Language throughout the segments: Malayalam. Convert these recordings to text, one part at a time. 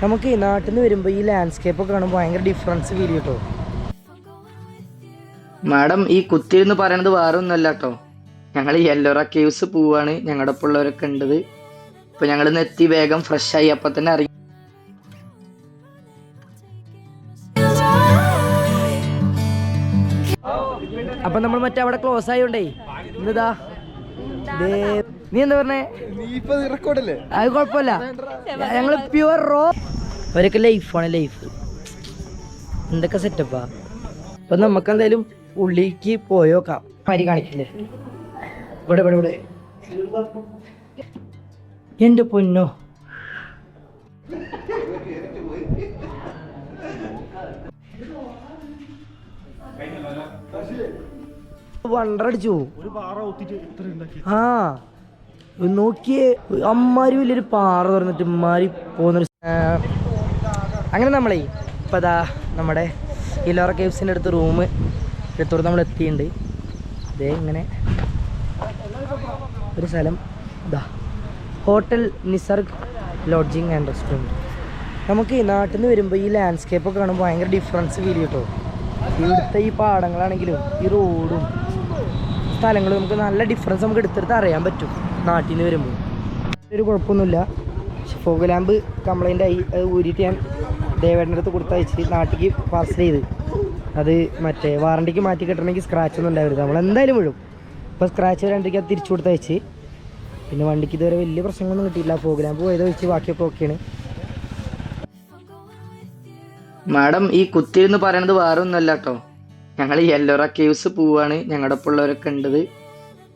നമുക്ക് നാട്ടിൽ നിന്ന് വരുമ്പോൾ ഈ ലാൻഡ്സ്കേപ്പ് ഒക്കെ കാണുമ്പോൾ ഭയങ്കര ഡിഫറൻസ് ഫീൽ കേട്ടോ. മാഡം ഈ കുത്തിരുന്ന് പറയണത് വേറെ ഒന്നല്ല കേട്ടോ. ഞങ്ങൾ യെല്ലോറ കേവ്സ് പോവാണ്. ഞങ്ങളുടെ ഒപ്പം ഉള്ളവരൊക്കെ ഉണ്ടത്. ഇപ്പൊ ഞങ്ങൾ എത്തി വേഗം ഫ്രഷ് ആയി അപ്പൊ തന്നെ ഇറങ്ങി. അപ്പൊ നമ്മൾ മറ്റേ അവിടെ ക്ലോസ് ആയോണ്ടേ ഇതാ നീ എന്താ പറഞ്ഞേ? അത് കുഴപ്പമില്ല, ഞങ്ങള് പ്യുവർ റോ. അവരൊക്കെ ലൈഫാണ് ലൈഫ്. എന്തൊക്കെ സെറ്റപ്പാ. അപ്പൊ നമുക്ക് എന്തായാലും ഉള്ളിലേക്ക് പോയോക്കാം. പരി കാണിക്കില്ലേ ഇവിടെ ഇവിടെ ഇവിടെ. എന്റെ പൊന്നോ, വണ്ടടിച്ചു. ആ നോക്കിയേ, അമ്മാരി വലിയൊരു പാറ തുറന്നിട്ട് മാറി പോകുന്നൊരു. അങ്ങനെ നമ്മളെ ഇപ്പം അതാ നമ്മുടെ യെല്ലോറ കേവ്സിൻ്റെ അടുത്ത് റൂം എടുത്തോട് നമ്മൾ എത്തിയിട്ടുണ്ട്. ഇതേ ഇങ്ങനെ ഒരു സ്ഥലം ഇതാ, ഹോട്ടൽ നിസർഗ് ലോഡ്ജിങ് ആൻഡ് റെസ്റ്റോറൻറ്റ്. നമുക്ക് നാട്ടിൽ നിന്ന് വരുമ്പോൾ ഈ ലാൻഡ്സ്കേപ്പ് ഒക്കെ കാണുമ്പോൾ ഭയങ്കര ഡിഫറൻസ് ഫീൽ കേട്ടോ. ഇവിടുത്തെ ഈ പാടങ്ങളാണെങ്കിലും ഈ റോഡും സ്ഥലങ്ങളും നമുക്ക് നല്ല ഡിഫറൻസ് നമുക്ക് എടുത്തെടുത്ത് അറിയാൻ പറ്റും നാട്ടിൽ നിന്ന് വരുമ്പോൾ. ഒരു കുഴപ്പമൊന്നുമില്ല. ഫോഗ് ലാമ്പ് കംപ്ലൈൻ്റ് ആയി, അത് ഊരിയിട്ട് ഞാൻ ദേവേട്ടൻ്റെ അടുത്ത് കൊടുത്തയച്ച് നാട്ടിലേക്ക് പാർസൽ ചെയ്ത്. അത് മറ്റേ വാറണ്ടിക്ക് മാറ്റി കിട്ടണമെങ്കിൽ സ്ക്രാച്ച് ഒന്നും ഉണ്ടാവരുത്, നമ്മളെന്തായാലും വീഴും. അപ്പോൾ സ്ക്രാച്ച് വരാണ്ടിരിക്കാൻ തിരിച്ചു കൊടുത്തയച്ച്. പിന്നെ വണ്ടിക്ക് ഇതുവരെ വലിയ പ്രശ്നങ്ങളൊന്നും കിട്ടിയില്ല. ഫോഗ് ലാമ്പ് പോയത് വെച്ച് ബാക്കിയൊക്കെ ഓക്കെയാണ്. മാഡം ഈ കുത്തിരുന്ന് പറയണത് വേറെ ഒന്നല്ല കേട്ടോ. ഞങ്ങൾ യെല്ലോറ കേവ്സ് പോവാണ്. ഞങ്ങളുടെ ഒപ്പം ഉള്ളവരൊക്കെ ഉണ്ടത്.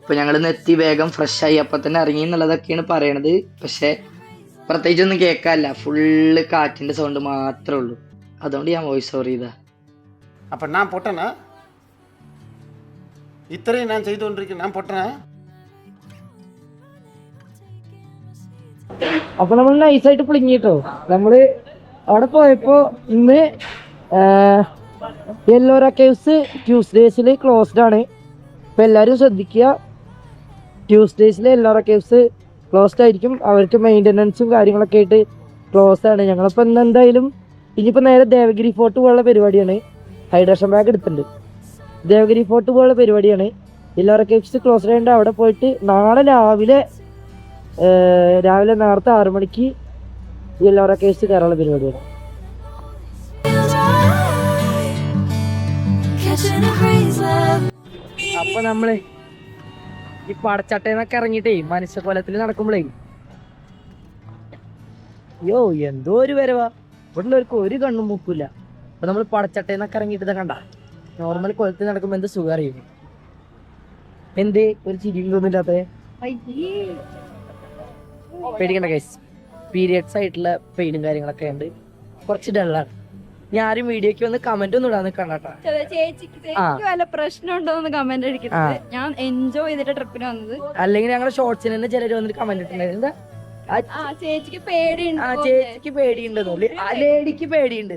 ഇപ്പൊ ഞങ്ങൾ എത്തി വേഗം ഫ്രഷ് ആയി അപ്പൊ തന്നെ ഇറങ്ങി എന്നുള്ളതൊക്കെയാണ് പറയണത്. പക്ഷെ പ്രത്യേകിച്ചൊന്നും കേൾക്കാല്ല, ഫുള്ള് കാറ്റിന്റെ സൗണ്ട് മാത്രമേ ഉള്ളൂ. അതുകൊണ്ട് ഞാൻ വോയിസ് ഓവർ ചെയ്താ. அப்போ நான் பொட்டனா? இத்தனையும் நான் செய்து கொண்டிருக்கேன், நான் பொட்டனா? അപ്പൊ നമ്മൾ നൈസായിട്ട് പൊളിങ്ങിട്ടോ. നമ്മള് അവിടെ പോയപ്പോ ഇന്ന് യെല്ലോറ കേവ്സ് ട്യൂസ്ഡേസിൽ ക്ലോസ്ഡ് ആണ്. അപ്പൊ എല്ലാവരും ശ്രദ്ധിക്കുക, ട്യൂസ്ഡേസിൽ യെല്ലോറ കേവ്സ് ക്ലോസ്ഡ് ആയിരിക്കും. അവർക്ക് മെയിൻ്റനൻസും കാര്യങ്ങളൊക്കെ ആയിട്ട് ക്ലോസ് ആണ്. ഞങ്ങളിപ്പോൾ ഇന്ന് എന്തായാലും ഇനിയിപ്പോൾ നേരെ ദേവഗിരി ഫോർട്ട് പോലുള്ള പരിപാടിയാണ്. ഹൈഡ്രേഷൻ ബാഗ് എടുത്തിട്ടുണ്ട്. ദേവഗിരി ഫോർട്ട് പോലുള്ള പരിപാടിയാണ്. യെല്ലോറ കേവ്സ് ക്ലോസ്ഡ് ആയതുകൊണ്ട് അവിടെ പോയിട്ട് നാളെ രാവിലെ നേരത്തെ 6 മണിക്ക് യെല്ലോറ കേവ്സ് കയറാനുള്ള പരിപാടിയാണ്. അപ്പൊ നമ്മള് ഈ പടച്ചട്ടേന്നൊക്കെ ഇറങ്ങിട്ടേ മനുഷ്യക്കൊലത്തിൽ നടക്കുമ്പോഴേ യോ എന്തോ ഒരു വരവാ. ഇവിടുള്ളവർക്ക് ഒരു കണ്ണും മുക്കില്ല. അപ്പൊ നമ്മൾ പടച്ചട്ടേന്നൊക്കെ ഇറങ്ങിയിട്ട് ഇതാ കണ്ട നോർമൽ കൊലത്തിൽ നടക്കുമ്പോ എന്ത് സുഖം അറിയുന്നു. എന്തേ ഒരു ചിരിയും തോന്നില്ലാത്ത? പേടിക്കണ്ട ഗൈസ്, പീരിയഡ്സ് ആയിട്ടുള്ള പെയിനും കാര്യങ്ങളൊക്കെ ഉണ്ട്. കുറച്ച് ഡള്ളാണ്. ഞാനും വീഡിയോക്ക് വന്ന് കമന്റ് ഒന്നും ഇടാൻ നിൽക്കണ്ടാ. ചേച്ചിക്ക് വല്ല പ്രശ്നമുണ്ടോന്ന് കമന്റ് അടിക്കുന്നത്. ഞാൻ എൻജോയ് ചെയ്തിട്ട് ട്രിപ്പിന് വന്നത്. അല്ലെങ്കിൽ ഞങ്ങളുടെ ഷോർട്സിന് തന്നെ ചിലര് വന്നിട്ട് കമന്റ് ഇട്ടുണ്ടായിരുന്നു. ചേച്ചിക്ക് പേടിയുണ്ട്, ചേച്ചിക്ക് പേടിയുണ്ടെന്ന്, ലേഡിക്ക് പേടിയുണ്ട്.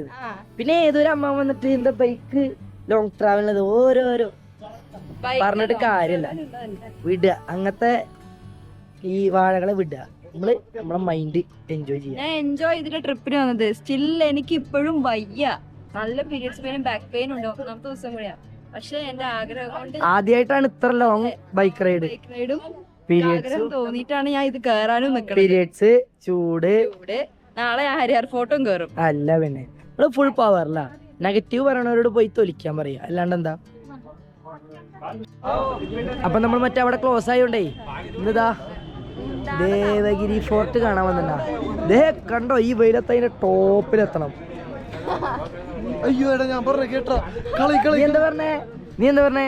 പിന്നെ ഏതൊരു അമ്മ വന്നിട്ട് എന്താ ബൈക്ക് ലോങ് ട്രാവൽ ഓരോരോ പറഞ്ഞിട്ട് കാര്യമില്ല. വിടുക, അങ്ങനത്തെ ഈ വാഴകളെ വിടുക. നമ്മള് നമ്മളെ മൈൻഡ് എൻജോയ് ചെയ്യാം. ഞാൻ എൻജോയ് ചെയ്തിട്ട് ട്രിപ്പിന് വന്നത്. സ്റ്റിൽ എനിക്ക് ഇപ്പോഴും വയ്യ, നല്ല പീരിയഡ്സ് പെയിനും ബാക്ക് പെയിൻ ഉണ്ടോ 9 ദിവസം കൂടിയാ. പക്ഷെ എന്റെ ആഗ്രഹം കൊണ്ട് ആദ്യമായിട്ടാണ് ഇത്ര ലോങ് ബൈക്ക് റൈഡും ആഗ്രഹം തോന്നിയിട്ടാണ് ഞാൻ ഇത് കയറാനും നിൽക്കുന്നത്. പീരിയഡ്സ്, ചൂട്. നാളെ ഹരിയാർ ഫോർട്ടും കയറും. അല്ല പിന്നെ നമ്മള് ഫുൾ പവറല്ല. നെഗറ്റീവ് പറയണവരോട് പോയി തൊലിക്കാൻ പറയാ, അല്ലാണ്ട് എന്താ. അപ്പൊ നമ്മൾ മറ്റേ അവിടെ ക്ലോസ് ആയോണ്ടേ ഇന്നിതാ ദേവഗിരി ഫോർട്ട് കാണാൻ വന്നിട്ടാ. ദേ കണ്ടോ, ഈ വെയിലത്ത് അതിന്റെ ടോപ്പിലെത്തണം. അയ്യോ എടാ, ഞാൻ പറഞ്ഞ കേട്ടോ. നീ എന്താ പറഞ്ഞേ?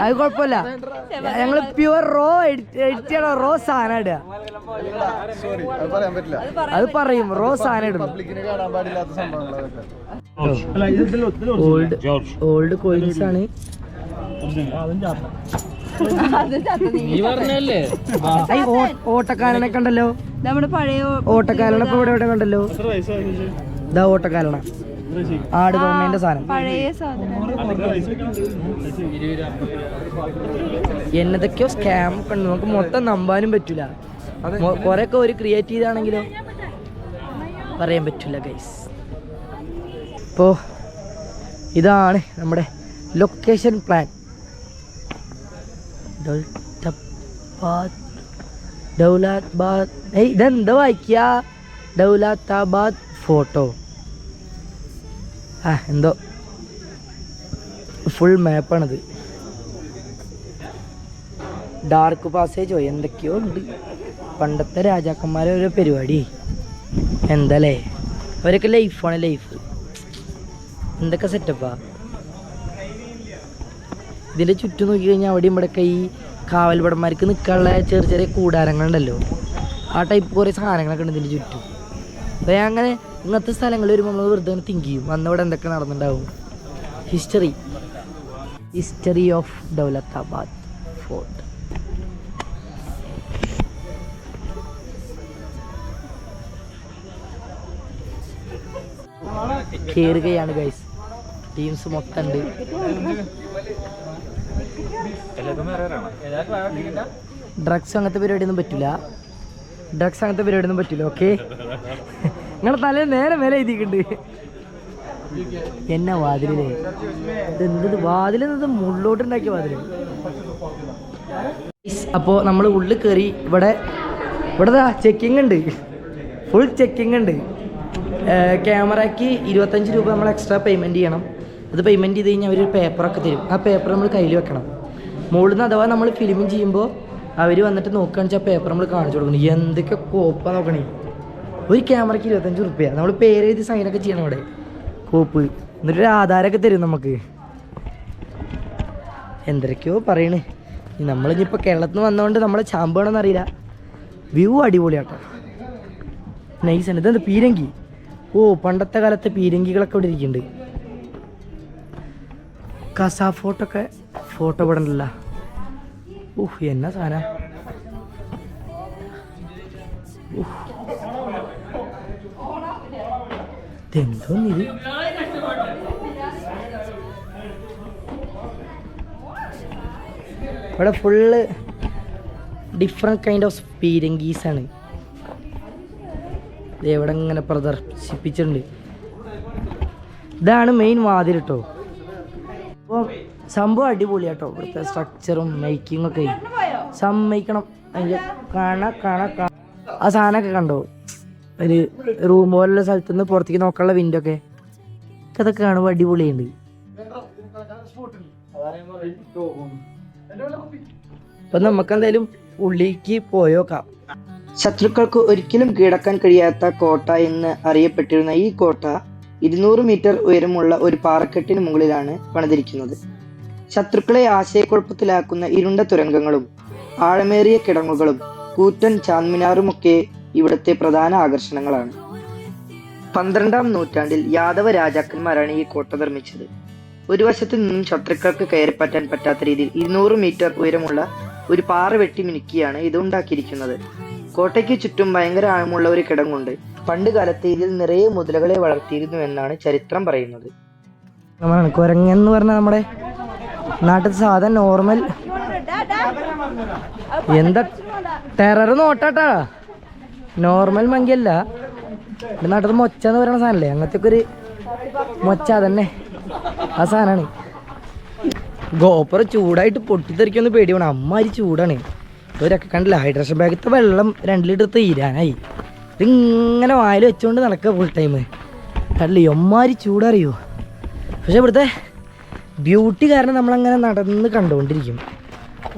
അത് കുഴപ്പമില്ല, ഞങ്ങള് പ്യുവർ റോ എഡിറ്റ് ചെയ്യണോ, റോ സാധനം ഇടുക. അത് പറയും, റോ സാധനം ഇടുന്നു. ഓൾഡ് കോയിൻസ് ആണ്. ഓട്ടക്കാലനെ കണ്ടല്ലോ, നമ്മുടെ പഴയ ഓട്ടക്കാലന ഇപ്പൊ ഇവിടെ കണ്ടല്ലോ. ഇതാ ഓട്ടക്കാലണ, ആട് തോമേന്റെ സാധനം. പഴയ സാധനം എന്നതൊക്കെയോ സ്കാം ഒക്കെ ഉണ്ട്. നമുക്ക് മൊത്തം നമ്പാനും പറ്റൂല. കൊറേ ഒക്കെ ഒരു ക്രിയേറ്റ് ചെയ്താണെങ്കിലോ പറയാൻ പറ്റില്ല ഗൈസ്. ഇപ്പോൾ ഇതാണ് നമ്മുടെ ലൊക്കേഷൻ പ്ലാൻ. ദൗലതാബാദ്. ഇതെന്താ വായിക്കുക? ദൗലതാബാദ് ഫോട്ടോ. എന്തോ ഫുൾ മാപ്പാണിത്. ഡാർക്ക് പാസേജോ എന്തൊക്കെയോ ഉണ്ട്. പണ്ടത്തെ രാജാക്കന്മാരെ ഓരോ പരിപാടി എന്തല്ലേ. അവരൊക്കെ ലൈഫാണ്, ലൈഫ്. എന്തൊക്കെ സെറ്റപ്പാ. ഇതിൻ്റെ ചുറ്റും നോക്കി കഴിഞ്ഞാൽ അവിടെയും ഇവിടെയൊക്കെ ഈ കാവൽപടന്മാർക്ക് നിൽക്കാനുള്ള ചെറിയ ചെറിയ കൂടാരങ്ങളുണ്ടല്ലോ, ആ ടൈപ്പ് കുറേ സാധനങ്ങളൊക്കെ ഉണ്ട് ഇതിൻ്റെ ചുറ്റും. അപ്പോൾ അങ്ങനെ ഇങ്ങനത്തെ സ്ഥലങ്ങളിൽ വരുമ്പോൾ നമ്മൾ വെറുതെ തിങ്ക് ചെയ്യും അന്നവിടെ എന്തൊക്കെ നടന്നിട്ടുണ്ടാവും. History of Daulatabad fort. കയറുകയാണ് ഗൈസ്. ടീംസ് മൊത്തം ഉണ്ട്. ഡ്രഗ്സ് അങ്ങനത്തെ പരിപാടിയൊന്നും പറ്റില്ല. ഓക്കെ. നിങ്ങളെ തലേ നേരെ മേലെ എഴുതിയിട്ടുണ്ട്. എന്നാ വാതിലേ? ഇതെന്തത് വാതിലെന്നത്? മുള്ളോട്ടുണ്ടാക്കിയ വാതില്. അപ്പോൾ നമ്മൾ ഉള്ളിൽ കയറി. ഇവിടെ ചെക്കിങ് ഉണ്ട്, ഫുൾ ചെക്കിങ് ഉണ്ട്. ക്യാമറയ്ക്ക് 25 രൂപ നമ്മൾ എക്സ്ട്രാ പേയ്മെൻറ്റ് ചെയ്യണം. അത് പേയ്മെൻറ്റ് ചെയ്ത് കഴിഞ്ഞാൽ അവരൊരു പേപ്പറൊക്കെ തരും. ആ പേപ്പർ നമ്മൾ കയ്യിൽ വെക്കണം. മുകളിൽ നിന്ന് അഥവാ നമ്മൾ ഫിലിമിങ് ചെയ്യുമ്പോൾ അവർ വന്നിട്ട് നോക്കുകയാണെന്ന് വെച്ചാൽ പേപ്പർ നമ്മൾ കാണിച്ചു കൊടുക്കണം. എന്തൊക്കെ കോപ്പാ നോക്കണേ. ഒരു ക്യാമറയ്ക്ക് 25 റുപ്യ. നമ്മൾ പേര് എഴുതി സൈനൊക്കെ ചെയ്യണം അവിടെ. കോപ്പ് എന്നിട്ടൊരു ആധാരമൊക്കെ തരും നമുക്ക്. എന്തൊക്കെയോ പറയണ്. നമ്മളിപ്പോൾ കേരളത്തിൽ നിന്ന് വന്നതുകൊണ്ട് നമ്മളെ ചാമ്പ് വേണമെന്ന് അറിയില്ല. വ്യൂ അടിപൊളിയാട്ടോ, നൈസാണ്. ഇതെന്താ പീരങ്കി? പണ്ടത്തെ കാലത്തെ പീരങ്കികളൊക്കെ ഇവിടെ ഇരിക്കുന്നുണ്ട്. കസാ ഫോട്ടോ പെടണ്ടല്ല. എന്നാ സാധനം. ഇതെന്തോന്നിത്? ഇവിടെ ഫുള്ള് ഡിഫറെൻറ്റ് കൈൻഡ് ഓഫ് പീരങ്കീസാണ്. ഇവിടെ ഇങ്ങനെ പ്രദർശിപ്പിച്ചിട്ടുണ്ട്. ഇതാണ് മെയിൻ വാതിൽ കേട്ടോ. അപ്പോൾ സംഭവം അടിപൊളിയാട്ടോ. ഇവിടുത്തെ സ്ട്രക്ചറും മേക്കിങ്ങും ഒക്കെ സമ്മതിക്കണം. അതിൻ്റെ കാണാ ആ സാധനമൊക്കെ കണ്ടോ? ഒരു റൂം പോലുള്ള സ്ഥലത്ത് നിന്ന് പുറത്തേക്ക് നോക്കാനുള്ള വിൻഡോ ഒക്കെ അതൊക്കെ കാണുമ്പോൾ അടിപൊളിയുണ്ട്. അപ്പം നമുക്കെന്തായാലും ഉള്ളിലേക്ക് പോയോക്കാം. ശത്രുക്കൾക്ക് ഒരിക്കലും കീഴടക്കാൻ കഴിയാത്ത കോട്ട എന്ന് അറിയപ്പെട്ടിരുന്ന ഈ കോട്ട 200 മീറ്റർ ഉയരമുള്ള ഒരു പാറക്കെട്ടിന് മുകളിലാണ് പണിതിരിക്കുന്നത്. ശത്രുക്കളെ ആശയക്കുഴപ്പത്തിലാക്കുന്ന ഇരുണ്ട തുരങ്കങ്ങളും ആഴമേറിയ കിടങ്ങുകളും കൂറ്റൻ ചാൻമിനാറുമൊക്കെ ഇവിടുത്തെ പ്രധാന ആകർഷണങ്ങളാണ്. 12ാം നൂറ്റാണ്ടിൽ യാദവ രാജാക്കന്മാരാണ് ഈ കോട്ട നിർമ്മിച്ചത്. ഒരു വശത്തു നിന്നും ശത്രുക്കൾക്ക് കയറിപ്പറ്റാൻ പറ്റാത്ത രീതിയിൽ 200 മീറ്റർ ഉയരമുള്ള ഒരു പാറ വെട്ടി മിനുക്കിയാണ് ഇത് ഉണ്ടാക്കിയിരിക്കുന്നത്. കോട്ടയ്ക്ക് ചുറ്റും ഭയങ്കര ആഴമുള്ള ഒരു കിടങ്ങുണ്ട്. പണ്ട് കാലത്ത് ഇതിൽ നിറയെ മുതലകളെ വളർത്തിയിരുന്നു എന്നാണ് ചരിത്രം പറയുന്നത്. കുരങ്ങെന്ന് പറഞ്ഞാൽ നമ്മുടെ നാട്ടിൽ സാധാരണ നോർമൽ എന്താ ടെറർ നോട്ടാട്ടാ, നോർമൽ മങ്കിയല്ല. എൻ്റെ നാട്ടിൽ മൊച്ച എന്ന് പറയുന്ന സാധനമല്ലേ, അങ്ങനത്തെ ഒക്കെ ഒരു മൊച്ച തന്നെ ആ സാധനമാണ്. ഗോപ്പറ ചൂടായിട്ട് പൊട്ടിത്തെറിക്കൊന്ന് പേടി വേണം. അമ്മാതിരി ചൂടാണ്. ഇവരൊക്കെ കണ്ടില്ല, ഹൈഡ്രേഷൻ ബാഗത്തെ വെള്ളം 2 ലിറ്റർ തീരാനായി. ഇതിങ്ങനെ വായിൽ വെച്ചുകൊണ്ട് നടക്കുക ഫുൾ ടൈം. കണ്ടില്ലേ അമ്മാതിരി ചൂടറിയോ. പക്ഷെ ഇവിടുത്തെ ബ്യൂട്ടി കാരണം നമ്മളങ്ങനെ നടന്ന് കണ്ടുകൊണ്ടിരിക്കും.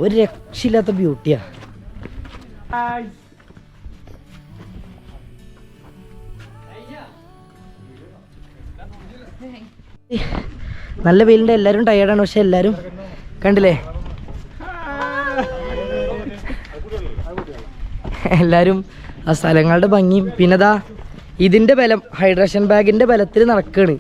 ഒരു രക്ഷയില്ലാത്ത ബ്യൂട്ടിയാ. നല്ല വെയിലുണ്ട്, എല്ലാവരും ടയേർഡാണ്. പക്ഷെ എല്ലാവരും കണ്ടില്ലേ, എല്ലാവരും ആ സ്ഥലങ്ങളുടെ ഭംഗിയും പിന്നെ ദാ ഇതിൻ്റെ ബലം, ഹൈഡ്രേഷൻ ബാഗിൻ്റെ ബലത്തിൽ നടക്കുകയാണ്.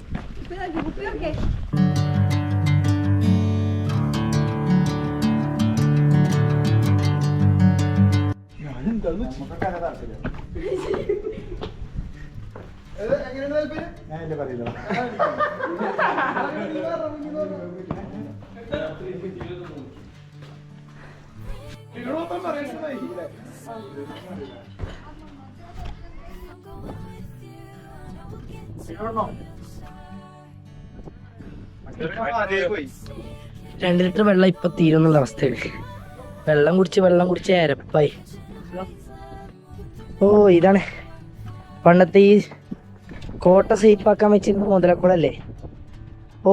രണ്ട് ലിറ്റർ വെള്ളം ഇപ്പൊ തീരുന്നുള്ള അവസ്ഥയാണ്. വെള്ളം കുടിച്ച് അരപ്പായി. ഓ ഇതാണ് പണ്ടത്തെ ഈ കോട്ട സേഫാക്കാൻ വെച്ചിരുന്ന മുതലക്കുളല്ലേ. ഓ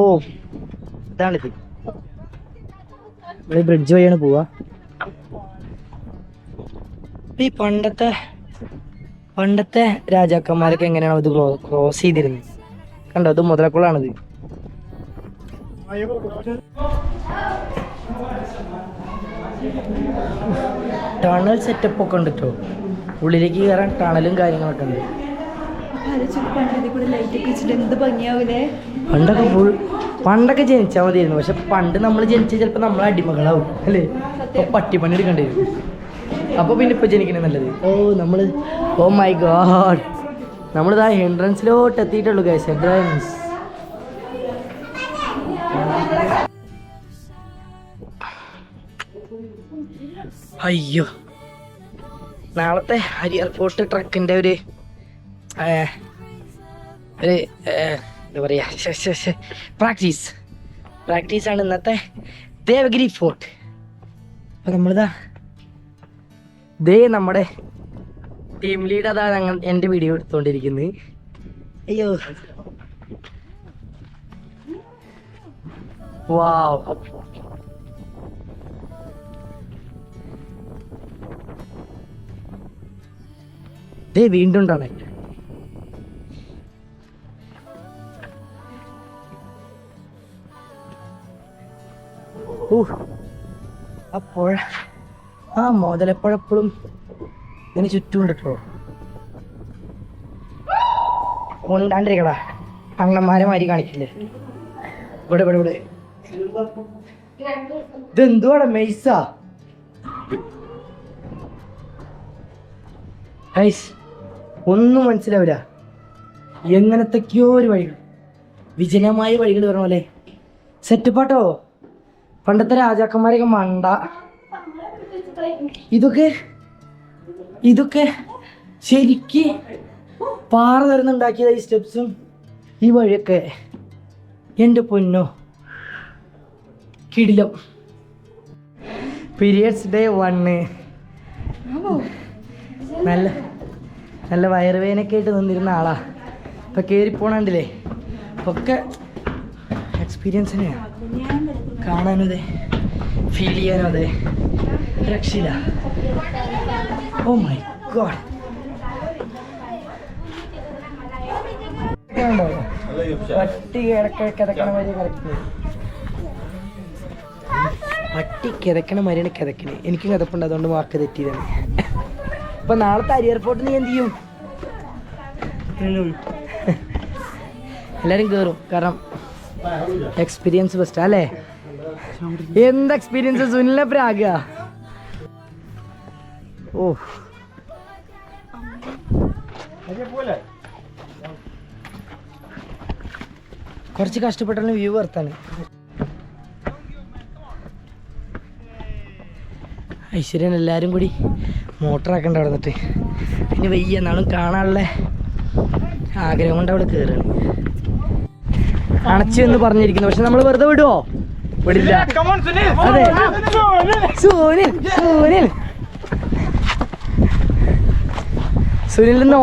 ഇതാണിത്. ഇവിടെ ബ്രിഡ്ജ് വഴിയാണ് പോവാ. ഈ പണ്ടത്തെ രാജാക്കന്മാരൊക്കെ എങ്ങനെയാണോ ഇത് ക്രോസ് ചെയ്തിരുന്നത്. കണ്ടോ, ഇത് മുതലക്കുളാണിത്. ടണൽ സെറ്റപ്പ് ഒക്കെ ഉണ്ട് കേട്ടോ. ഉള്ളിലേക്ക് കയറാൻ ടണലും കാര്യങ്ങളൊക്കെ ഉണ്ട്. പണ്ടൊക്കെ ജനിച്ചാൽ മതിയായിരുന്നു. പക്ഷെ പണ്ട് നമ്മൾ ജനിച്ചാൽ ചിലപ്പോൾ നമ്മളെ അടിമകളാവും അല്ലേ. ഇപ്പൊ പട്ടിപ്പണി എടുക്കേണ്ടി വരും. അപ്പൊ പിന്നെ ഇപ്പൊ ജനിക്കണേ നല്ലത്. ഓ മൈ ഗോഡ്, നമ്മളിതാ എൻട്രൻസിലോട്ട് എത്തിയിട്ടുള്ളൂ ഗൈസ്. എൻട്രൻസ് അയ്യോ, നാളത്തെ ഹരിയർ ഫോർട്ട് ട്രക്കിന്റെ ഒരു എന്താ പറയാ പ്രാക്ടീസാണ് ഇന്നത്തെ ദേവഗിരി ഫോർട്ട്. അപ്പൊ നമ്മളിതാ നമ്മുടെ ടീം ലീഡ് അതാ എൻ്റെ വീഡിയോ എടുത്തോണ്ടിരിക്കുന്നത്. അയ്യോ വാവ്, വീണ്ടും ടണൽ. അപ്പോൾ മുതലപ്പഴപ്പോഴും ഇതിന് ചുറ്റുമുണ്ട് കേട്ടോ. ഉണ്ടാണ്ടിരിക്കടാ, അണ്ണന്മാരെ മാതിരി കാണിക്കില്ലേ. ഇവിടെ ഇതെന്തുവാടാ മെയ്സാ? ഒന്നും മനസ്സിലാവില്ല. എങ്ങനത്തൊക്കെയോ ഒരു വഴികൾ, വിജനമായ വഴികൾ പറഞ്ഞ പോലെ സെറ്റപ്പാട്ടോ. പണ്ടത്തെ രാജാക്കന്മാരൊക്കെ മണ്ട. ഇതൊക്കെ ശരിക്ക് പാറ തുറന്നുണ്ടാക്കിയത് ഈ സ്റ്റെപ്സും ഈ വഴിയൊക്കെ. എൻ്റെ പൊന്നോ കിടിലം. പീരിയഡ്സ് ഡേ 1 നല്ല വയറുവേനൊക്കെ ആയിട്ട് നിന്നിരുന്ന ആളാ. ഇപ്പൊ കയറിപ്പോണണ്ടില്ലേ, ഒക്കെ എക്സ്പീരിയൻസ് തന്നെയാണ്. കാണാനും അതെ, ഫീൽ ചെയ്യാനും അതെ, രക്ഷയില്ല. ഓ മൈ ഗോഡ്, പട്ടി കിതക്കണ മാതിരിയാണ് കിതക്കണേ. എനിക്കും കിതപ്പുണ്ട്, അതുകൊണ്ട് മാർക്ക് തെറ്റിയതാണ്. അപ്പൊ നാളത്തെ ഹരിയർ ഫോർട്ട് നീ എന്ത് ചെയ്യും? എല്ലാരും കേറും, കാരണം എക്സ്പീരിയൻസ് ബെസ്റ്റ് അല്ലേ. എന്ത് എക്സ്പീരിയൻസ് സുനിലെ പ്രാഗ. ഓ കുറച്ച് കഷ്ടപ്പെട്ടാലും വ്യൂ വർത്താണ്. ഐശ്വര്യൻ എല്ലാവരും കൂടി മോട്ടറാക്കണ്ട അവിടെ നിന്നിട്ട്. പിന്നെ വയ്യ, എന്നാലും കാണാനുള്ള ആഗ്രഹം കൊണ്ട് അവിടെ കയറുകയാണ്. അണച്ചു എന്ന് പറഞ്ഞിരിക്കുന്നു, പക്ഷെ നമ്മൾ വെറുതെ വിടുവോ? വിടില്ല. അതെ, സുനിലിന്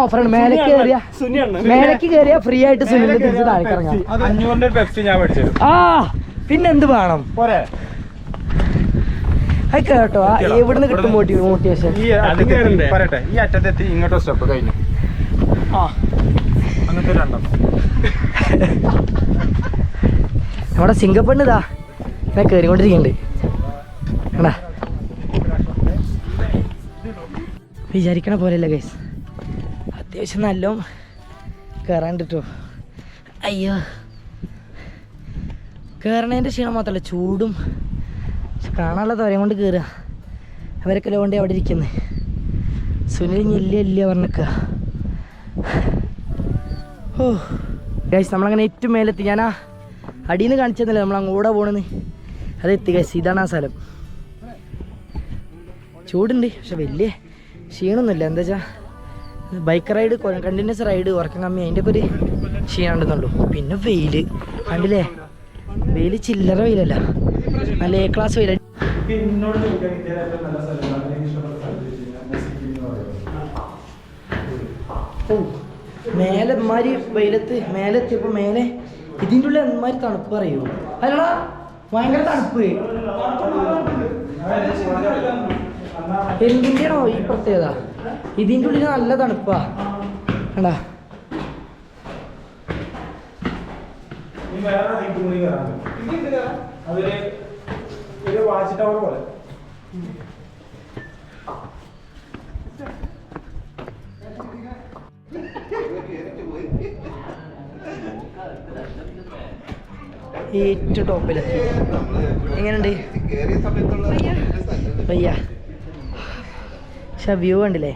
ഓഫറാണ്. മേലേക്ക് കയറിയ ഫ്രീ ആയിട്ട് സുനിലിന് തിരിച്ച് താഴേക്കിറങ്ങാം. പിന്നെന്ത് വേണം? അത് കേട്ടോ, എവിടുന്ന് കിട്ടും മോട്ടിവേഷൻ? ഈ അറ്റത്തെത്തി ഇങ്ങോട്ടോ സ്റ്റെപ്പ് കഴിഞ്ഞു. നമ്മുടെ സിംഗപ്പണ് ഇതാ ഞാൻ കയറിക്കൊണ്ടിരിക്കുന്നുണ്ട്. കണ്ടാ, വിചാരിക്കണ പോലെയല്ല ഗൈസ്, അത്യാവശ്യം നല്ലോം കയറാണ്ട് കേട്ടോ. അയ്യോ, കയറണതിൻ്റെ ക്ഷീണം മാത്രമല്ല, ചൂടും കാണാനുള്ള തോരയും കൊണ്ട് കയറുക. അവരൊക്കെ ലോണ്ടി അവിടെ ഇരിക്കുന്നത്. സുനിൽ ഇല്ല പറഞ്ഞിക്കുക. ഓ ഗൈസ്, നമ്മളങ്ങനെ ഏറ്റവും മേലെത്തി. ഞാനാ അടിയിൽ നിന്ന് കാണിച്ചെന്നില്ല നമ്മൾ അങ്ങോട്ടാ പോണെന്ന്. അതെത്തി ഗൈസ്, ഇതാണ് ആ സ്ഥലം. ചൂടുണ്ട്, പക്ഷെ വലിയ ക്ഷീണമൊന്നുമില്ല. എന്താ വെച്ചാൽ ബൈക്ക് റൈഡ് കണ്ടിന്യൂസ് റൈഡ് ഉറക്കം കമ്മി അതിൻ്റെ ഒക്കെ ഒരു ക്ഷീണുണ്ടെന്നുള്ളൂ. പിന്നെ വെയില് കണ്ടില്ലേ, വെയില് ചില്ലറ വെയിലല്ല, നല്ല എ ക്ലാസ് വെയില. മേലെ എമ്മാരി വെയിലത്ത് മേലെ എത്തിയപ്പോൾ മേലെ ഇതിൻ്റെ ഉള്ളിൽ എമ്മാരി തണുപ്പ് അറിയോ? അല്ലടാ ഭയങ്കര തണുപ്പ്. എന്തിൻ്റെയാണോ ഈ പ്രത്യേകത? ഇതിൻ്റെ ഉള്ളിൽ നല്ല തണുപ്പാ കണ്ടാ. ഏറ്റവും ടോപ്പിലെത്തി. എങ്ങനെയുണ്ട് പയ്യ? പക്ഷെ വ്യൂ കണ്ടില്ലേ?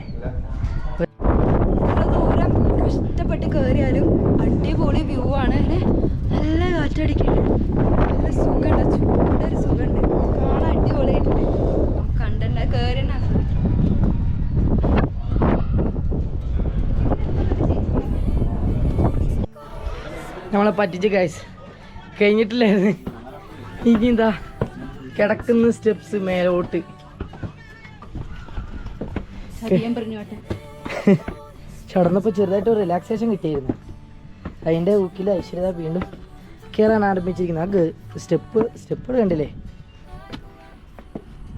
ദൂരം കഷ്ടപ്പെട്ട് കയറിയാലും അടിപൊളി വ്യൂ ആണ്. നല്ല കാറ്റടിക്കുന്നുണ്ട്, നല്ല സുഖമുണ്ട്, ചൂടൊരു സുഖമുണ്ട്, കാണാൻ അടിപൊളിയായിട്ടുണ്ട്. കണ്ടല്ല കയറി തന്നെ നമ്മളെ പറ്റിച്ച് ഗൈസ് കഴിഞ്ഞിട്ടില്ലായിരുന്നു. ഇനി എന്താ കിടക്കുന്ന സ്റ്റെപ്സ് മേലോട്ട് ചടന്നപ്പോൾ ചെറുതായിട്ട് ഒരു റിലാക്സേഷൻ കിട്ടിയിരുന്നു. അതിൻ്റെ ഊക്കിൽ ഐശ്വര്യത വീണ്ടും കയറാൻ ആരംഭിച്ചിരിക്കുന്നത്. ആ സ്റ്റെപ്പ് കണ്ടില്ലേ?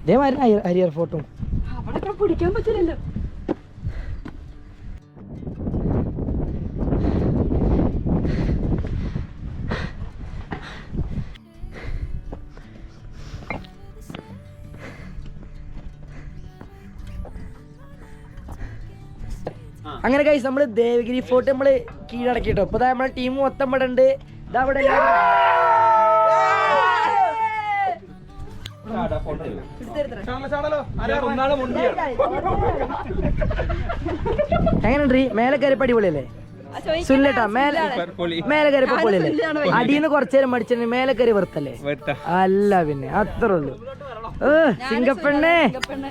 ഇതേമാതിരി ഹരിയർ ഫോട്ടോ അവിടെ പിടിക്കാൻ പറ്റില്ലല്ലോ. അങ്ങനെ ഗൈസ് നമ്മള് ദേവഗിരി ഫോർട്ട് നമ്മള് കീഴടക്കിട്ടോ. ഇപ്പൊ നമ്മളെ ടീം മൊത്തം ഇവിടെ ഉണ്ട്. ഇതവിടെ എങ്ങനെയുണ്ട്? മേലെ കയറിയപ്പോ അടിപൊളിയല്ലേ? സുല്ലേട്ടാ മേലെ കയറിയപ്പോ പൊളിയല്ലേ? അടിയിന്ന് കുറച്ചേരം മടിച്ചു മേലെ കയറി വെറുത്തല്ലേ? അല്ല പിന്നെ അത്രേ ഉള്ളൂ. സിംഗപ്പെണ്ണേ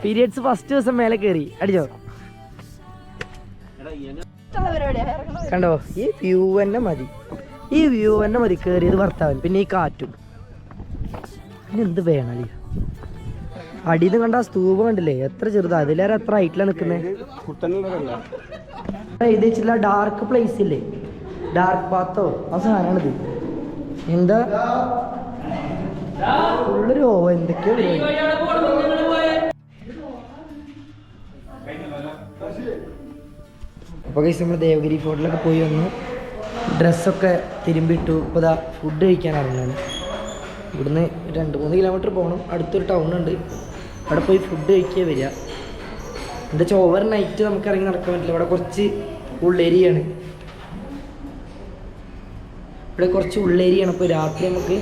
പീരിയഡ്സ് ഫസ്റ്റ് ദിവസം മേലെ കയറി അടിച്ചോ. കണ്ടോ? ഈ വ്യൂ തന്നെ മതി, ഈ വ്യൂ തന്നെ മതി കയറിയത് ഭർത്താവൻ. പിന്നെ ഈ കാറ്റും പിന്നെ എന്ത് വേണല്ലേ? അടിയിൽ കണ്ട സ്തൂപം കണ്ടില്ലേ? എത്ര ചെറുതാ, അതിലേറെ എത്ര ഹൈറ്റിലാണ് നിൽക്കുന്നത്. ഇത് വെച്ചില്ല ഡാർക്ക് പ്ലേസ് ഇല്ലേ, ഡാർക്ക് പാത്തോ ആ സാധനമാണിത്. എന്താ ഉള്ളൊരു എന്തൊക്കെയോ അപ്പോൾ ഗൈസ് നമ്മൾ ദേവഗിരി ഫോർട്ടിലൊക്കെ പോയി വന്നു. ഡ്രസ്സൊക്കെ തിരുമ്പിട്ടു. ഇപ്പോൾ ഇതാ ഫുഡ് കഴിക്കാൻ ഇറങ്ങാണ്. ഇവിടുന്ന് 2-3 കിലോമീറ്റർ പോകണം. അടുത്തൊരു ടൗണുണ്ട്, അവിടെ പോയി ഫുഡ് കഴിക്കുക വരിക. എന്താ വെച്ചാൽ ഓവർ നൈറ്റ് നമുക്ക് ഇറങ്ങി നടക്കാൻ പറ്റില്ല. ഇവിടെ കുറച്ച് ഉള്ളേരിയാണ്, അപ്പോൾ രാത്രി നമുക്ക്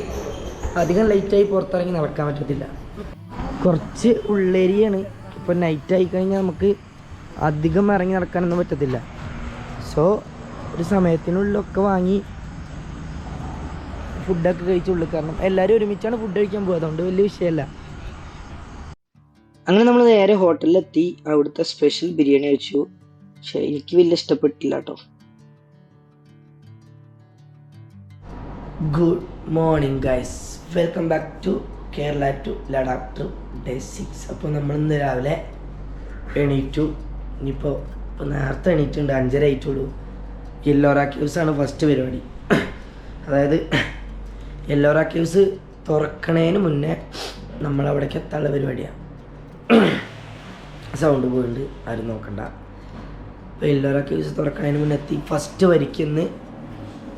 അധികം ലൈറ്റായി പുറത്തിറങ്ങി നടക്കാൻ പറ്റത്തില്ല. കുറച്ച് ഉള്ളേരിയാണ്. ഇപ്പോൾ നൈറ്റ് ആയി കഴിഞ്ഞാൽ നമുക്ക് അധികം ഇറങ്ങി നടക്കാനൊന്നും പറ്റത്തില്ല. സോ ഒരു സമയത്തിനുള്ളിലൊക്കെ വാങ്ങി ഫുഡൊക്കെ കഴിച്ചുള്ളൂ. കാരണം എല്ലാവരും ഒരുമിച്ചാണ് ഫുഡ് കഴിക്കാൻ പോകുക, അതുകൊണ്ട് വലിയ വിഷയമല്ല. അങ്ങനെ നമ്മൾ നേരെ ഹോട്ടലിലെത്തി. അവിടുത്തെ സ്പെഷ്യൽ ബിരിയാണി കഴിച്ചു. പക്ഷെ എനിക്ക് വലിയ ഇഷ്ടപ്പെട്ടില്ല കേട്ടോ. Good morning guys, welcome back to Kerala to Ladakh trip day 6. അപ്പോൾ നമ്മളിന്ന് രാവിലെ എണീറ്റു. ഇനിയിപ്പോൾ നേരത്തെ എണീറ്റുണ്ട്, 5:30 ആയിട്ടുള്ളൂ. യെല്ലോറ കേവ്സാണ് ഫസ്റ്റ് പരിപാടി. അതായത് യെല്ലോറ കേവ്സ് തുറക്കണതിന് മുന്നേ നമ്മളവിടേക്ക് എത്താനുള്ള പരിപാടിയാണ്. സൗണ്ട് പോയിട്ടുണ്ട്, ആരും നോക്കണ്ട. അപ്പോൾ യെല്ലോറ കേവ്സ് തുറക്കണതിന് മുന്നേ എത്തി. ഫസ്റ്റ് വരിക്കുന്ന്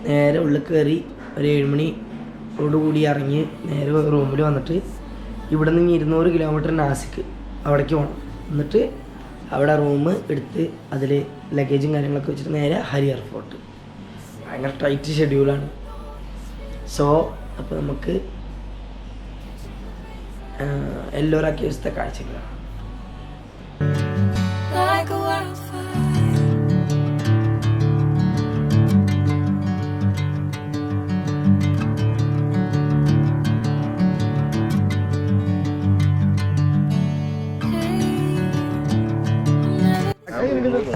നേരെ ഉള്ളിൽ കയറി ഒരു 7 മണിയോടുകൂടി ഇറങ്ങി നേരെ റൂമിൽ വന്നിട്ട് ഇവിടെ നിന്ന് 200 കിലോമീറ്റർ നാസിക്ക് അവിടേക്ക് പോകണം. എന്നിട്ട് അവിടെ റൂം എടുത്ത് അതിൽ ലഗേജും കാര്യങ്ങളൊക്കെ വെച്ചിട്ട് നേരെ ഹരിയർ ഫോർട്ട്. ഭയങ്കര ടൈറ്റ് ഷെഡ്യൂളാണ്. സോ അപ്പോൾ നമുക്ക് യെല്ലോറ കേവ്സിലെ കാഴ്ചകളാണ്.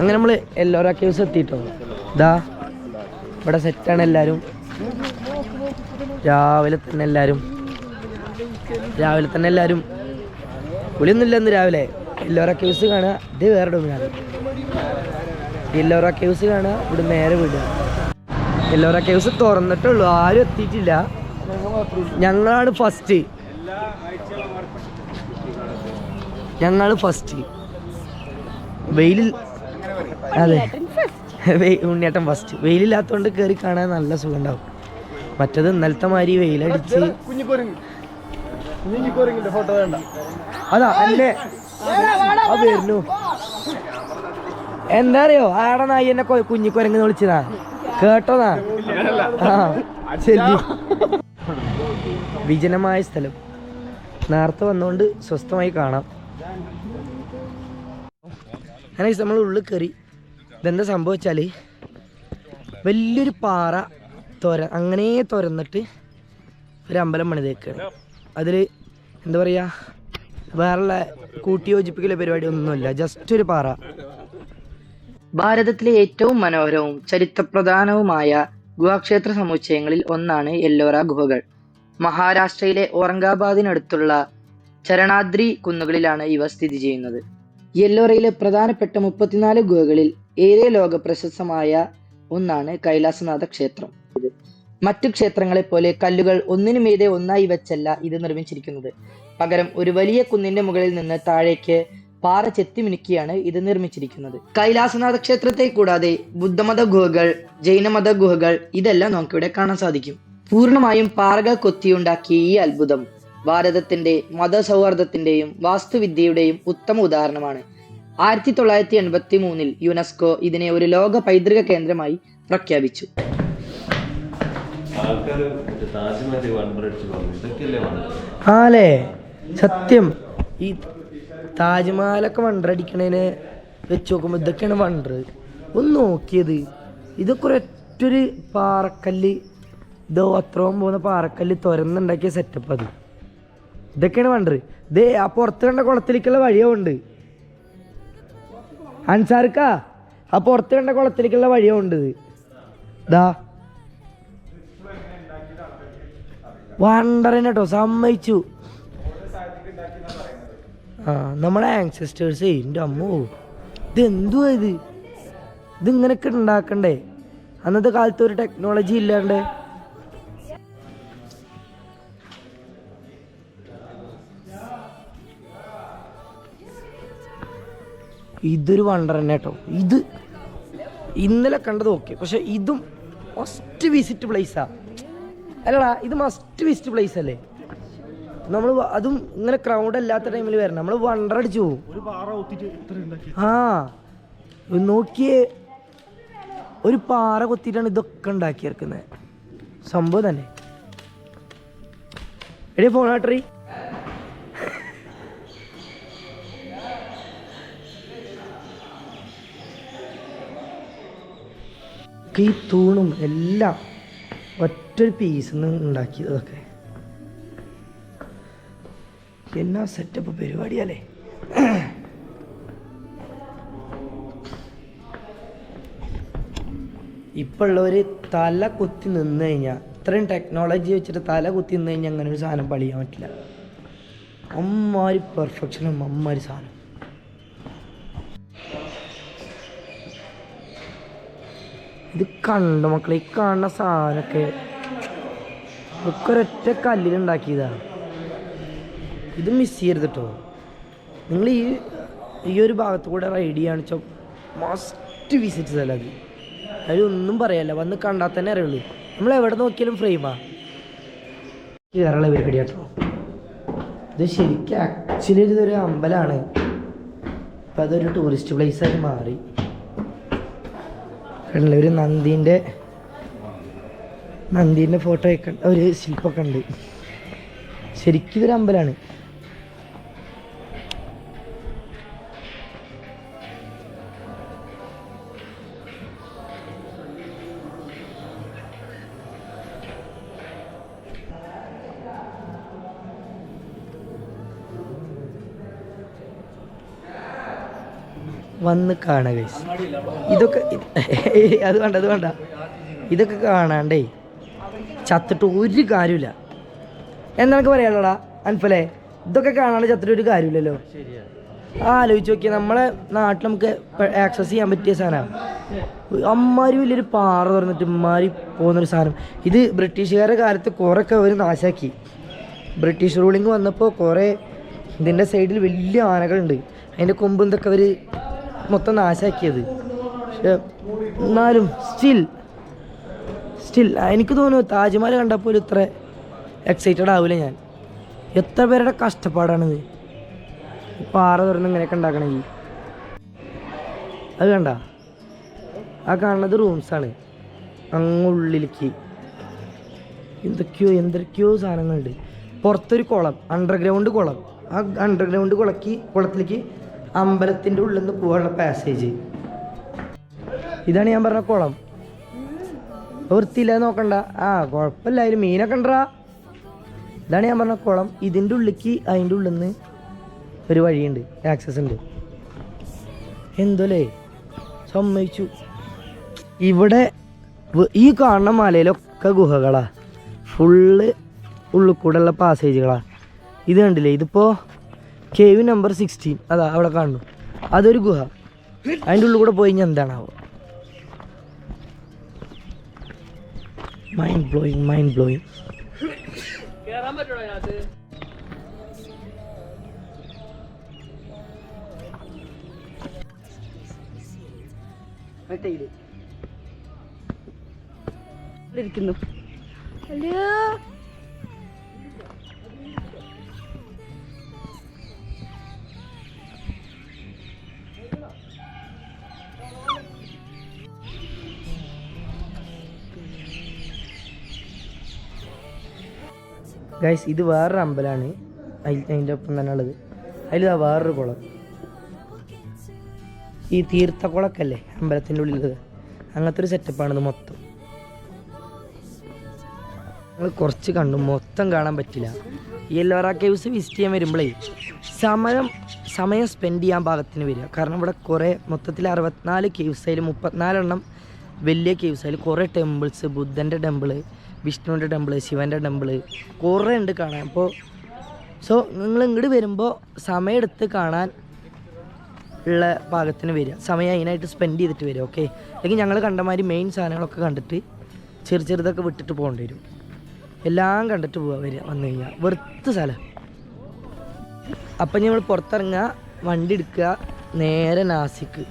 അങ്ങനെ നമ്മൾ എല്ലോറ കേവ്സ് എത്തിയിട്ടോ. ഇതാ ഇവിടെ സെറ്റാണ് എല്ലാവരും. രാവിലെ തന്നെ എല്ലാവരും പുളിയൊന്നുമില്ല ഇന്ന് രാവിലെ. എല്ലോറ കേവ്സ് കാണുക. ഇത് വേറെ ഡൊമിനാണ്. എല്ലോറ കേവ്സ് കാണുക. ഇവിടെ നേരെ വിടുക. എല്ലോറ കേവ്സ് തുറന്നിട്ടുള്ളൂ, ആരും എത്തിയിട്ടില്ല. ഞങ്ങളാണ് ഫസ്റ്റ്. വെയിലിൽ അതെ ഉണ്ണിയേട്ടൻ ഫസ്റ്റ്. വെയിലില്ലാത്തതുകൊണ്ട് കയറി കാണാൻ നല്ല സുഖം ഉണ്ടാവും. മറ്റത് ഇന്നലത്തെ മാതിരി വെയിലടിച്ച് ഫോട്ടോ വേണ്ട. അതാ എന്നെ വരുന്നു. എന്താ അറിയോ, ആടെ നായി എന്നെ കുഞ്ഞിക്കുരങ്ങ് വിളിച്ചതാ, കേട്ടോന്നാ. ആ ശരി. വിജനമായ സ്ഥലം, നേരത്തെ വന്നുകൊണ്ട് സ്വസ്ഥമായി കാണാം. അങ്ങനെ നമ്മൾ ഉള്ളിൽ കയറി. ഇതെന്താ സംഭവിച്ചാൽ വലിയൊരു പാറ അങ്ങനെ തുറന്നിട്ട് ഒരു അമ്പലം പണിതേക്കാണ്. അതിൽ എന്താ പറയുക, വേറെ കൂട്ടിയോജിപ്പിക്കൽ പരിപാടി ഒന്നുമില്ല, ജസ്റ്റ് ഒരു പാറ. ഭാരതത്തിലെ ഏറ്റവും മനോഹരവും ചരിത്രപ്രധാനവുമായ ഗുഹാക്ഷേത്ര സമുച്ചയങ്ങളിൽ ഒന്നാണ് എല്ലോറ ഗുഹകൾ. മഹാരാഷ്ട്രയിലെ ഔറംഗാബാദിനടുത്തുള്ള ചരണാദ്രി കുന്നുകളിലാണ് ഇവ സ്ഥിതി ചെയ്യുന്നത്. എല്ലോറയിലെ പ്രധാനപ്പെട്ട 34 ഗുഹകളിൽ ഏറെ ലോക പ്രശസ്തമായ ഒന്നാണ് കൈലാസനാഥ ക്ഷേത്രം. മറ്റു ക്ഷേത്രങ്ങളെ പോലെ കല്ലുകൾ ഒന്നിനു മീതെ ഒന്നായി വെച്ചല്ല ഇത് നിർമ്മിച്ചിരിക്കുന്നത്. പകരം ഒരു വലിയ കുന്നിന്റെ മുകളിൽ നിന്ന് താഴേക്ക് പാറ ചെത്തിമിനുക്കിയാണ് ഇത് നിർമ്മിച്ചിരിക്കുന്നത്. കൈലാസനാഥ ക്ഷേത്രത്തെ കൂടാതെ ബുദ്ധമത ഗുഹകൾ, ജൈനമത ഗുഹകൾ ഇതെല്ലാം നമുക്കിവിടെ കാണാൻ സാധിക്കും. പൂർണ്ണമായും പാറകൾ കൊത്തിയുണ്ടാക്കിയ ഈ അത്ഭുതം ഭാരതത്തിന്റെ മതസൗഹാർദ്ദത്തിന്റെയും വാസ്തുവിദ്യയുടെയും ഉത്തമ ഉദാഹരണമാണ്. 1983 യുനെസ്കോ ഇതിനെ ഒരു ലോക പൈതൃക കേന്ദ്രമായി പ്രഖ്യാപിച്ചു. ആലേ സത്യം, ഈ താജ്മഹലൊക്കെ വണ്ടറടിക്കണേന് വെച്ച് നോക്കുമ്പോൾ ഇതൊക്കെയാണ് വണ്ടർ. ഒന്ന് നോക്കിയത്, ഇതൊക്കെ ഒരൊറ്റൊരു പാറക്കല്ല്, ഇതോ അത്രയും പോകുന്ന പാറക്കല്ല് തുറന്നുണ്ടാക്കിയ സെറ്റപ്പ്. ഇതൊക്കെയാണ് വണ്ടർ. ഇതേ ആ പുറത്ത് കണ്ട കുളത്തിലേക്കുള്ള വഴിയുണ്ട് അൻസാർക്കാ, ആ പുറത്ത് കണ്ട കുളത്തിലേക്കുള്ള വഴിയുണ്ട്. ഇതാ വണ്ടർ തന്നെ കേട്ടോ, സമ്മതിച്ചു. ആ നമ്മുടെ ആൻസസ്റ്റേഴ്സേ, എൻ്റെ അമ്മോ ഇതെന്തുവാ ഇതിങ്ങനൊക്കെ ഉണ്ടാക്കണ്ടേ? അന്നത്തെ കാലത്ത് ഒരു ടെക്നോളജി ഇല്ലാണ്ട്. ഇതൊരു വണ്ടർ തന്നെ കേട്ടോ. ഇത് ഇന്നലെ കണ്ടത് ഓക്കെ, പക്ഷെ ഇതും മസ്റ്റ് വിസിറ്റ് പ്ലേസാ അല്ലടാ. ഇത് മസ്റ്റ് വിസിറ്റ് പ്ലേസ് അല്ലേ? നമ്മൾ അതും ഇങ്ങനെ ക്രൗഡ് അല്ലാത്ത ടൈമിൽ വരണം. നമ്മൾ വണ്ടർ അടിച്ചു പോകും. ആ നോക്കിയേ, ഒരു പാറ കൊത്തിയിട്ടാണ് ഇതൊക്കെ ഉണ്ടാക്കിയെടുക്കുന്നത്. സംഭവം തന്നെ. എടേ ഫോൺ ബാറ്ററി ഈ തൂണും എല്ലാം ഒറ്റൊരു പീസിൽ നിന്ന് ഉണ്ടാക്കിയതൊക്കെ എന്നാ സെറ്റപ്പ് പരിപാടിയല്ലേ. ഇപ്പം ഉള്ളവർ തല കുത്തി നിന്ന് കഴിഞ്ഞാൽ, ഇത്രയും ടെക്നോളജി വെച്ചിട്ട് തല കുത്തി നിന്ന് കഴിഞ്ഞാൽ അങ്ങനെ ഒരു സാധനം പണിയാൻ പറ്റില്ല. അമ്മാരി പെർഫെക്ഷനും അമ്മാരി സാധനം. ഇത് കണ്ടോ മക്കളെ, ഈ കാണുന്ന സാധനമൊക്കെ ഒക്കെ ഒരൊറ്റ കല്ലിലുണ്ടാക്കിയതാണ്. ഇത് മിസ് ചെയ്യരുത് കേട്ടോ. നിങ്ങൾ ഈ ഒരു ഭാഗത്ത് കൂടെ റൈഡ് ചെയ്യാന്ന് വെച്ചാൽ മസ്റ്റ് വിസിറ്റ് സ്ഥലം. അത് അതിലൊന്നും പറയാല്ല, വന്ന് കണ്ടാൽ തന്നെ അറിയുള്ളൂ. നമ്മൾ എവിടെ നോക്കിയാലും ഫ്രെയിമാ. കേരള പരിപാടി കേട്ടോ. ഇത് ശരിക്കും ആക്ച്വലി ഇതൊരു അമ്പലമാണ്. അപ്പം അതൊരു ടൂറിസ്റ്റ് പ്ലേസായി മാറി. ഒരു നന്ദീൻ്റെ ഫോട്ടോ ഒക്കെ ഒരു ശില്പമൊക്കെ ഉണ്ട്. ശരിക്കും ഇതൊരു അമ്പലമാണ്. വന്ന് കാണുക ഗൈസ്. ഇതൊക്കെ അത് വേണ്ട ഇതൊക്കെ കാണാണ്ടേ ചത്തിട്ട് ഒരു കാര്യമില്ല എന്നൊക്കെ പറയാനുള്ളടാ അൻഫലേ. ഇതൊക്കെ കാണാണ്ട് ചത്തിട്ട് ഒരു കാര്യമില്ലല്ലോ. ആലോചിച്ച് നോക്കിയാൽ നമ്മളെ നാട്ടിൽ നമുക്ക് ആക്സസ് ചെയ്യാൻ പറ്റിയ സാധനമാണ്. അമ്മാരി വലിയൊരു പാറ തുറന്നിട്ട് ഇമ്മാരി പോകുന്നൊരു സാധനം. ഇത് ബ്രിട്ടീഷുകാരുടെ കാലത്ത് കുറേയൊക്കെ അവർ നാശാക്കി. ബ്രിട്ടീഷ് റൂളിങ് വന്നപ്പോൾ കുറേ ഇതിൻ്റെ സൈഡിൽ വലിയ ആനകളുണ്ട്, അതിൻ്റെ കൊമ്പും ഇതൊക്കെ അവർ മൊത്തം നാശാക്കിയത്. പക്ഷെ എന്നാലും സ്റ്റിൽ എനിക്ക് തോന്നുന്നു താജ്മഹൽ കണ്ടപ്പോൾ ഇത്ര എക്സൈറ്റഡ് ആവില്ല ഞാൻ. എത്ര പേരുടെ കഷ്ടപ്പാടാണിത് പാറ തുറന്ന് ഇങ്ങനെയൊക്കെ ഉണ്ടാക്കണമെങ്കിൽ. അത് കണ്ട, ആ കാണുന്നത് റൂംസാണ്. അങ്ങുള്ളിലേക്ക് എന്തൊക്കെയോ സാധനങ്ങളുണ്ട്. പുറത്തൊരു കുളം, അണ്ടർഗ്രൗണ്ട് കുളം. ആ അണ്ടർഗ്രൗണ്ട് കുളത്തിലേക്ക് അമ്പലത്തിൻ്റെ ഉള്ളിൽ നിന്ന് പോകാനുള്ള പാസേജ്. ഇതാണ് ഞാൻ പറഞ്ഞ കുളം. വൃത്തിയില്ല നോക്കണ്ട. കുഴപ്പമില്ല, അതിൽ മീനൊക്കെ ഉണ്ടറാ. ഇതാണ് ഞാൻ പറഞ്ഞ കുളം. ഇതിൻ്റെ ഉള്ളിലേക്ക് അതിൻ്റെ ഉള്ളിൽ നിന്ന് ഒരു വഴിയുണ്ട്, ആക്സസ് ഉണ്ട്. എന്തോലേ സമ്മതിച്ചു. ഇവിടെ ഈ കാണുന്ന മലയിലൊക്കെ ഗുഹകളാ, ഫുള്ള് ഉള്ളിൽ കൂടെയുള്ള പാസേജുകളാ. ഇത് കണ്ടില്ലേ, ഇതിപ്പോൾ കേവ് നമ്പർ 16 അതാ അവിടെ കാണുന്നു. അതൊരു ഗുഹ. അതിൻ്റെ ഉള്ളിൽ കൂടെ പോയി കഴിഞ്ഞാൽ എന്താണാവോ. Mind blowing. ഇരിക്കുന്നു. ഹലോ, ഗൈസ്, ഇത് വേറൊരു അമ്പലമാണ്. അതിൻ്റെ ഒപ്പം തന്നെ ഉള്ളത്. അതിലിതാ വേറൊരു കുളം. ഈ തീർത്ഥക്കുളമൊക്കെ അല്ലേ അമ്പലത്തിൻ്റെ ഉള്ളിലുള്ളത്, അങ്ങനത്തെ ഒരു സെറ്റപ്പാണിത് മൊത്തം. നമ്മൾ കുറച്ച് കണ്ടു, മൊത്തം കാണാൻ പറ്റില്ല. ഈ എല്ലോറ കേവ്സ് വിസിറ്റ് ചെയ്യാൻ വരുമ്പോഴേ സമയം സ്പെൻഡ് ചെയ്യാൻ പാകത്തിന് വരിക. കാരണം ഇവിടെ കുറേ മൊത്തത്തിൽ 64 കേവ്സ്, അതിൽ 34 എണ്ണം വലിയ കേവ്സ്, അതിൽ കുറേ ടെമ്പിൾസ്, ബുദ്ധൻ്റെ ടെമ്പിള്, വിഷ്ണുവിൻ്റെ ടെമ്പിള്, ശിവൻ്റെ ടെമ്പിള് കുറേ ഉണ്ട് കാണാൻ. അപ്പോൾ നിങ്ങൾ ഇങ്ങോട്ട് വരുമ്പോൾ സമയമെടുത്ത് കാണാൻ ഉള്ള പാകത്തിന് വരിക. സമയം അതിനായിട്ട് സ്പെൻഡ് ചെയ്തിട്ട് വരിക. ഓക്കെ, അല്ലെങ്കിൽ ഞങ്ങൾ കണ്ടമാതിരി മെയിൻ സാധനങ്ങളൊക്കെ കണ്ടിട്ട് ചെറുതൊക്കെ വിട്ടിട്ട് പോകേണ്ടി വരും. എല്ലാം കണ്ടിട്ട് വന്നു കഴിഞ്ഞാൽ വെറുത്ത സ്ഥലം. അപ്പം നമ്മൾ പുറത്തിറങ്ങുക, വണ്ടി എടുക്കുക, നേരെ നാസിക്ക്.